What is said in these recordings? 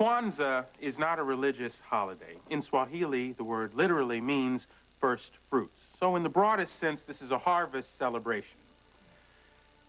Kwanzaa is not a religious holiday. In Swahili, the word literally means first fruits. So in the broadest sense, this is a harvest celebration.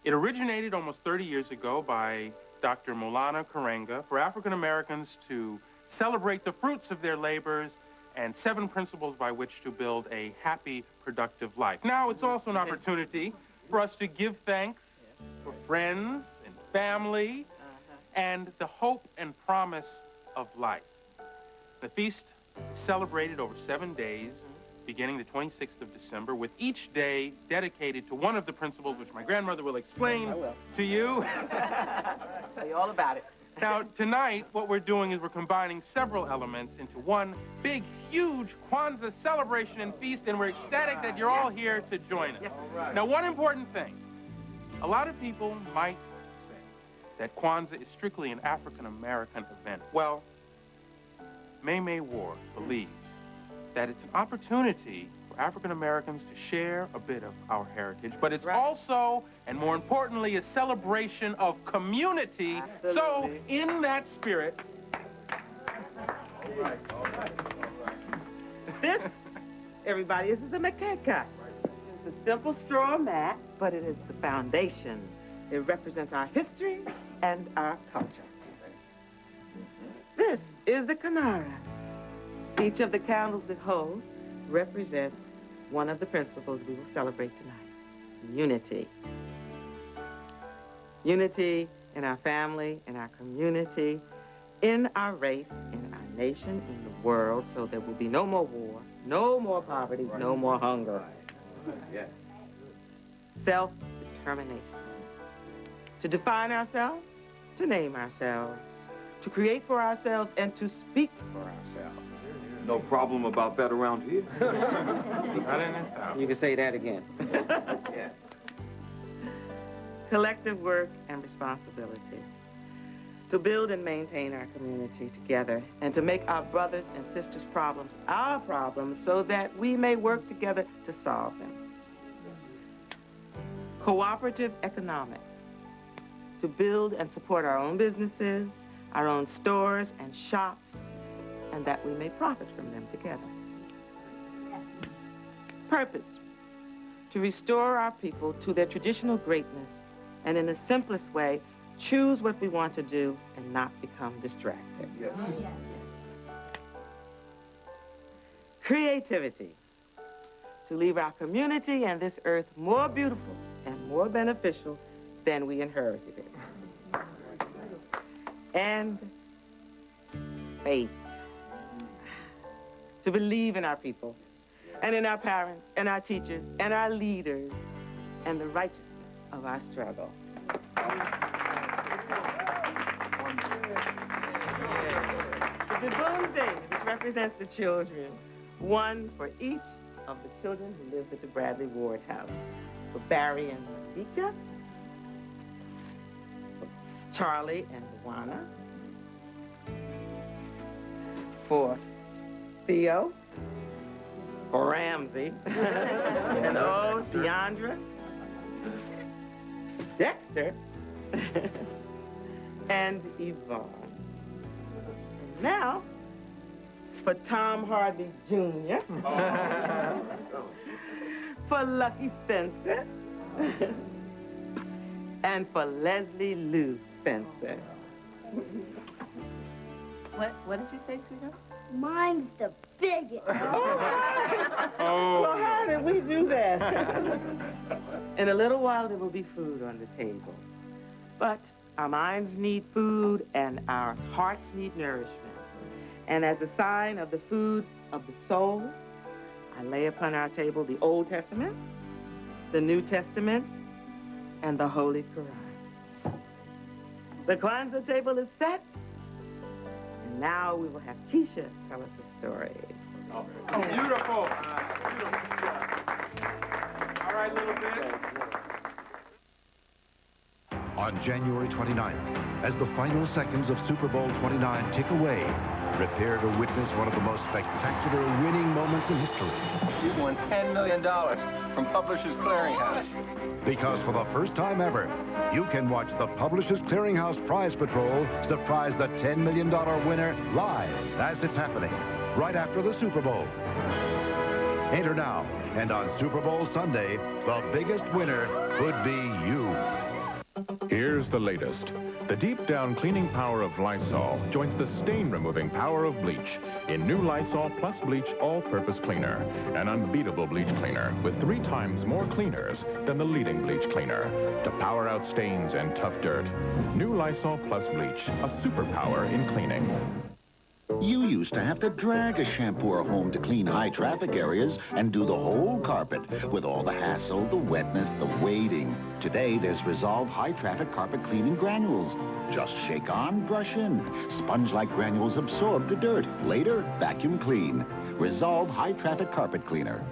It originated almost 30 years ago by Dr. Maulana Karenga for African Americans to celebrate the fruits of their labors and 7 principles by which to build a happy, productive life. Now, it's also an opportunity for us to give thanks for friends and family and the hope and promise of life. The feast is celebrated over 7 days, beginning the 26th of December, with each day dedicated to one of the principles, which my grandmother will explain to you. Tell you all about it. Now, tonight, what we're doing is we're combining several elements into one big, huge Kwanzaa celebration and feast, and we're ecstatic that you're all here to join us. Now, one important thing. A lot of people might say that Kwanzaa is strictly an African-American event. Well, May Ward believes that it's an opportunity for African-Americans to share a bit of our heritage, but it's also, and more importantly, a celebration of community. Absolutely. So, in that spirit... All right. This, everybody, this is a makeka. It's a simple straw mat, but it is the foundation. It represents our history and our culture. This is the kanara. Each of the candles it holds represents one of the principles we will celebrate tonight. Unity. Unity in our family, in our community, in our race, in our nation, in the world, so there will be no more war, no more poverty, no more hunger. Yes. Self-determination. To define ourselves, to name ourselves, to create for ourselves, and to speak for ourselves. No problem about that around here. Not in this house. You can say that again. Yeah. Collective work and responsibility. To build and maintain our community together and to make our brothers and sisters' problems our problems so that we may work together to solve them. Cooperative economics. To build and support our own businesses, our own stores and shops, and that we may profit from them together. Purpose. To restore our people to their traditional greatness and in the simplest way, choose what we want to do and not become distracted. Yes. Creativity. To leave our community and this earth more beautiful and more beneficial than we inherited it. And faith. To believe in our people and in our parents and our teachers and our leaders and the righteousness of our struggle. The baboon thing, which represents the children, one for each of the children who live at the Bradley Ward house. For Barry and Mika, for Charlie and Luana, for Theo, for Ramsey, and oh, Deandra, Dexter, and Yvonne. And now, for Tom Harvey Jr., for Lucky Spencer, and for Leslie Lou Spencer. What did you say, sweetheart? Mine's the biggest. Oh. Well, how did we do that? In a little while, there will be food on the table. But our minds need food and our hearts need nourishment. And as a sign of the food of the soul, I lay upon our table the Old Testament, the New Testament, and the Holy Quran. The Kwanzaa table is set. And now we will have Keisha tell us a story. Oh, beautiful. All right, little bit. On January 29th, as the final seconds of Super Bowl 29 tick away, Prepare to witness one of the most spectacular winning moments in history. You've won $10 million from Publishers Clearinghouse. Because for the first time ever, you can watch the Publishers Clearinghouse Prize Patrol surprise the $10 million winner live as it's happening, right after the Super Bowl. Enter now, and on Super Bowl Sunday, the biggest winner could be you. Here's the latest. The deep-down cleaning power of Lysol joins the stain-removing power of bleach in new Lysol Plus Bleach All-Purpose Cleaner, an unbeatable bleach cleaner with 3 times more cleaners than the leading bleach cleaner to power out stains and tough dirt. New Lysol Plus Bleach, a superpower in cleaning. You used to have to drag a shampooer home to clean high-traffic areas and do the whole carpet with all the hassle, the wetness, the waiting. Today, there's Resolve high-traffic carpet cleaning granules. Just shake on, brush in. Sponge-like granules absorb the dirt. Later, vacuum clean. Resolve high-traffic carpet cleaner.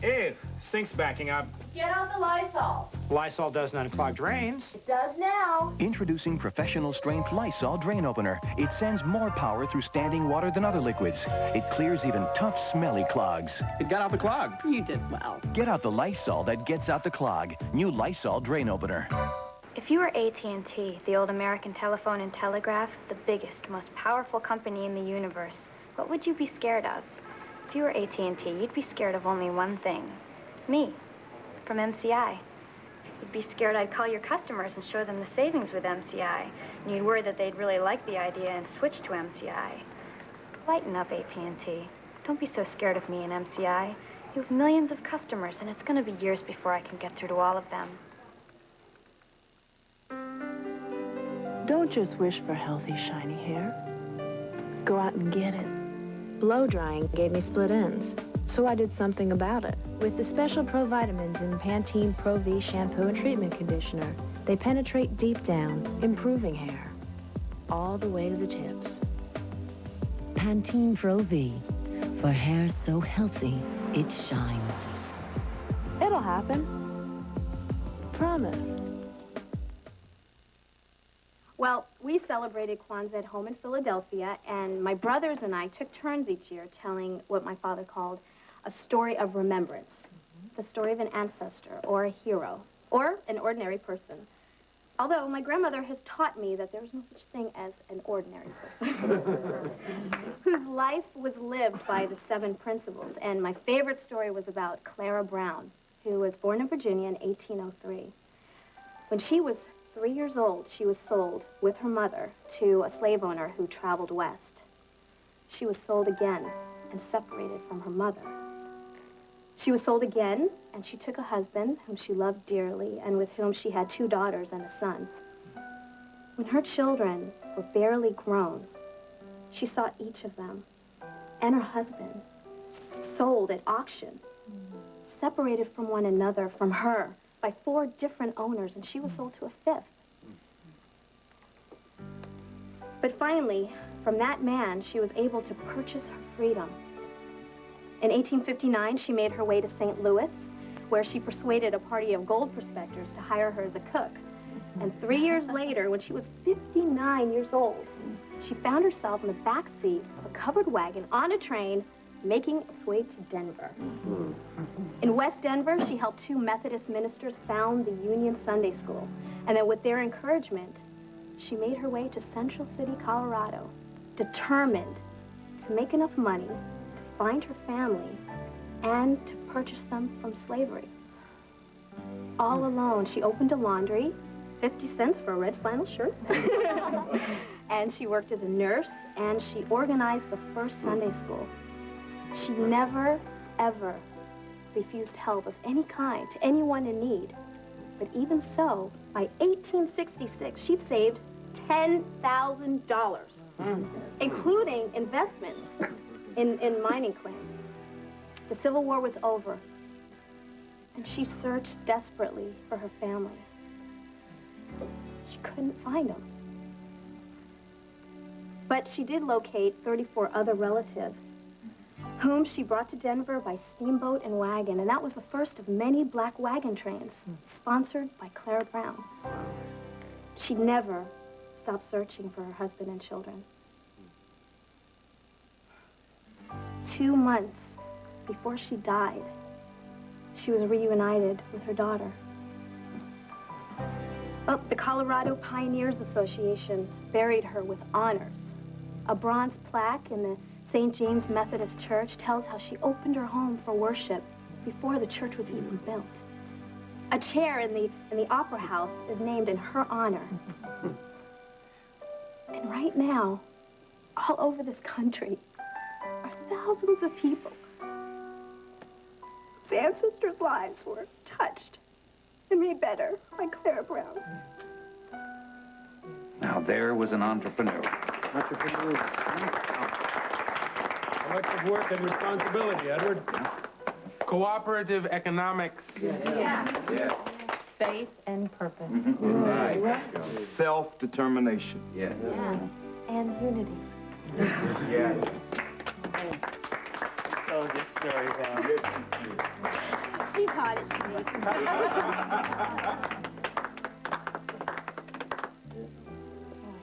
Eve, sink's backing up. Get out the Lysol. Lysol doesn't unclog drains. It does now. Introducing professional-strength Lysol Drain Opener. It sends more power through standing water than other liquids. It clears even tough, smelly clogs. It got out the clog. You did well. Get out the Lysol that gets out the clog. New Lysol Drain Opener. If you were AT&T, the old American telephone and telegraph, the biggest, most powerful company in the universe, what would you be scared of? If you were AT&T, you'd be scared of only one thing. Me, from MCI. You'd be scared I'd call your customers and show them the savings with MCI. And you'd worry that they'd really like the idea and switch to MCI. Lighten up, AT&T. Don't be so scared of me and MCI. You have millions of customers, and it's going to be years before I can get through to all of them. Don't just wish for healthy, shiny hair. Go out and get it. Blow drying gave me split ends, so I did something about it. With the special Pro Vitamins in Pantene Pro V shampoo and treatment conditioner, they penetrate deep down, improving hair, all the way to the tips. Pantene Pro V, for hair so healthy, it shines. It'll happen. Promise. Well, we celebrated Kwanzaa at home in Philadelphia, and my brothers and I took turns each year telling what my father called a story of remembrance, the story of an ancestor or a hero or an ordinary person. Although my grandmother has taught me that there's no such thing as an ordinary person, whose life was lived by the 7 principles. And my favorite story was about Clara Brown, who was born in Virginia in 1803. When she was 3 years old, she was sold with her mother to a slave owner who traveled west. She was sold again and separated from her mother. She was sold again, and she took a husband whom she loved dearly and with whom she had 2 daughters and a son. When her children were barely grown, she saw each of them and her husband sold at auction, separated from one another, from her, by 4 different owners, and she was sold to a 5th. But finally, from that man, she was able to purchase her freedom. In 1859, she made her way to St. Louis, where she persuaded a party of gold prospectors to hire her as a cook. And 3 years later, when she was 59 years old, she found herself in the back seat of a covered wagon on a train making its way to Denver. In West Denver, she helped 2 Methodist ministers found the Union Sunday School. And then with their encouragement, she made her way to Central City, Colorado, determined to make enough money to find her family and to purchase them from slavery. All alone, she opened a laundry, 50 cents for a red flannel shirt. And she worked as a nurse, and she organized the first Sunday school. She never, ever refused help of any kind to anyone in need. But even so, by 1866, she'd saved $10,000, including investments in mining claims. The Civil War was over, and she searched desperately for her family. She couldn't find them. But she did locate 34 other relatives, whom she brought to Denver by steamboat and wagon, and that was the first of many black wagon trains, sponsored by Clara Brown. She never stopped searching for her husband and children. 2 months before she died, she was reunited with her daughter. Oh, the Colorado Pioneers Association buried her with honors. A bronze plaque in the St. James Methodist Church tells how she opened her home for worship before the church was even built. A chair in the Opera House is named in her honor. And right now, all over this country, are thousands of people whose ancestors' lives were touched and made better by Clara Brown. Now there was an entrepreneur. Collective work and responsibility, Edward. Cooperative economics. Yeah. Faith and purpose. Right. Self-determination. Yeah. And unity. Yeah. Told this story well. She taught it to me.